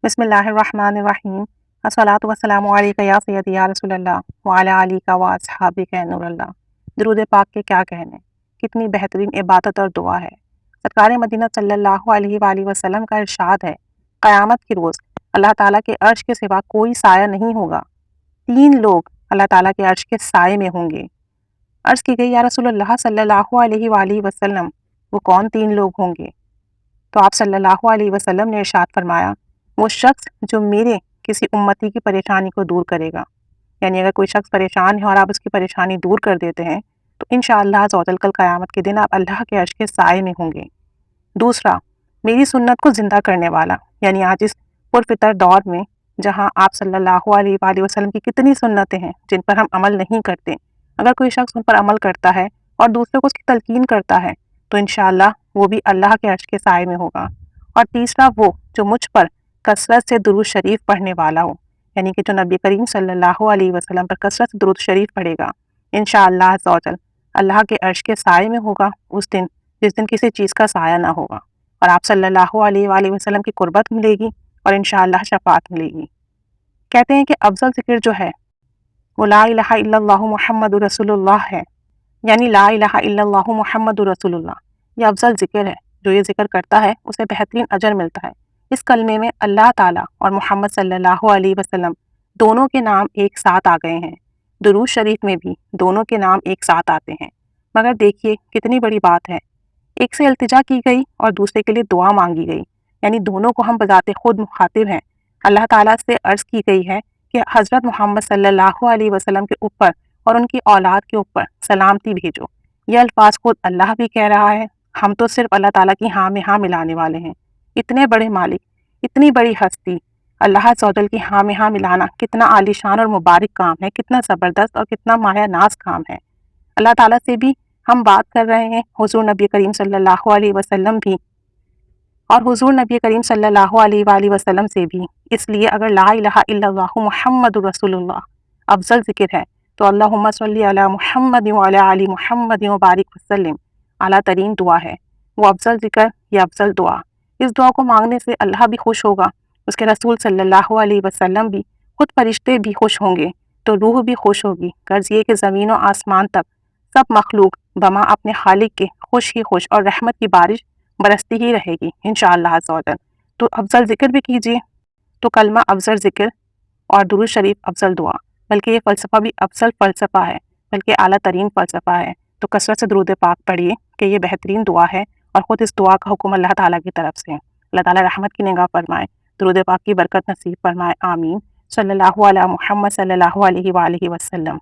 بسم اللہ الرحمن الرحیم الصلاۃ والسلام علیک یا سیدی یا رسول اللہ وعلی آلک و اصحابک نور اللہ۔ درود پاک کے کیا کہنے، کتنی بہترین عبادت اور دعا ہے۔ سرکار مدینہ صلی اللہ علیہ وآلہ وسلم کا ارشاد ہے، قیامت کے روز اللہ تعالیٰ کے عرش کے سوا کوئی سایہ نہیں ہوگا، 3 لوگ اللہ تعالیٰ کے عرش کے سائے میں ہوں گے۔ عرض کی گئی، یا رسول اللہ صلی اللہ علیہ وآلہ وسلم وہ کون 3 لوگ ہوں گے؟ تو آپ صلی اللہ علیہ وسلم نے ارشاد فرمایا، وہ شخص جو میرے کسی امتی کی پریشانی کو دور کرے گا، یعنی اگر کوئی شخص پریشان ہے اور آپ اس کی پریشانی دور کر دیتے ہیں تو انشاءاللہ عز و جل کل قیامت کے دن آپ اللہ کے عرش کے سائے میں ہوں گے۔ دوسرا، میری سنت کو زندہ کرنے والا، یعنی آج اس پرفتر دور میں جہاں آپ صلی اللہ علیہ وآلہ وسلم کی کتنی سنتیں ہیں جن پر ہم عمل نہیں کرتے، اگر کوئی شخص ان پر عمل کرتا ہے اور دوسروں کو اس کی تلقین کرتا ہے تو انشاءاللہ وہ بھی اللہ کے عرش کے سائے میں ہوگا۔ اور تیسرا، وہ جو مجھ پر کثرت سے درود شریف پڑھنے والا ہو، یعنی کہ جو نبی کریم صلی اللہ علیہ وسلم پر کثرت سے درود شریف پڑھے گا، انشاءاللہ عز و جل اللہ کے عرش کے سائے میں ہوگا اس دن جس دن کسی چیز کا سایہ نہ ہوگا، اور آپ صلی اللہ علیہ وآلہ وسلم کی قربت ملے گی اور انشاءاللہ شفاعت ملے گی۔ کہتے ہیں کہ افضل ذکر جو ہے وہ لا الہ الا اللہ محمد رسول اللہ ہے، یعنی لا الہ الا اللہ محمد رسول اللہ، یہ افضل ذکر ہے۔ جو یہ ذکر کرتا ہے اسے بہترین اجر ملتا ہے۔ اس کلمے میں اللہ تعالیٰ اور محمد صلی اللہ علیہ وسلم دونوں کے نام ایک ساتھ آ گئے ہیں، درود شریف میں بھی دونوں کے نام ایک ساتھ آتے ہیں۔ مگر دیکھیے کتنی بڑی بات ہے، ایک سے التجا کی گئی اور دوسرے کے لیے دعا مانگی گئی، یعنی دونوں کو ہم بذات خود مخاطب ہیں۔ اللہ تعالیٰ سے عرض کی گئی ہے کہ حضرت محمد صلی اللہ علیہ وسلم کے اوپر اور ان کی اولاد کے اوپر سلامتی بھیجو۔ یہ الفاظ خود اللہ بھی کہہ رہا ہے، ہم تو صرف اللہ تعالیٰ کی ہاں میں ہاں ملانے والے ہیں۔ اتنے بڑے مالک، اتنی بڑی ہستی، اللہ عز و جل کی ہاں میں ہاں ملانا کتنا عالیشان اور مبارک کام ہے، کتنا زبردست اور کتنا مایہ ناز کام ہے۔ اللہ تعالیٰ سے بھی ہم بات کر رہے ہیں، حضور نبی کریم صلی اللہ علیہ وسلم بھی، اور حضور نبی کریم صلی اللہ علیہ وآلہ وسلم سے بھی۔ اس لیے اگر لا الہ الا اللہ محمد رسول اللہ افضل ذکر ہے تو اللہم صلی علی محمد وعلی آل محمد وبارک وسلم اعلیٰ ترین دعا ہے، وہ افضل ذکر، یہ افضل دعا۔ اس دعا کو مانگنے سے اللہ بھی خوش ہوگا، اس کے رسول صلی اللہ علیہ وسلم بھی، خود فرشتے بھی خوش ہوں گے تو روح بھی خوش ہوگی۔ غرض یہ کہ زمین و آسمان تک سب مخلوق بما اپنے خالق کے خوش ہی خوش اور رحمت کی بارش برستی ہی رہے گی انشاءاللہ عز و جل۔ تو افضل ذکر بھی کیجیے، تو کلمہ افضل ذکر اور درود شریف افضل دعا، بلکہ یہ فلسفہ بھی افضل فلسفہ ہے، بلکہ اعلیٰ ترین فلسفہ ہے۔ تو کثرت سے درود پاک پڑھیے کہ یہ بہترین دعا ہے، اور خود اس دعا کا حکم اللہ تعالیٰ کی طرف سے۔ اللہ تعالیٰ رحمت کی نگاہ فرمائے، درود پاک کی برکت نصیب فرمائے، آمین۔ صلی اللہ علیہ محمد صلی اللہ علیہ وآلہ وسلم۔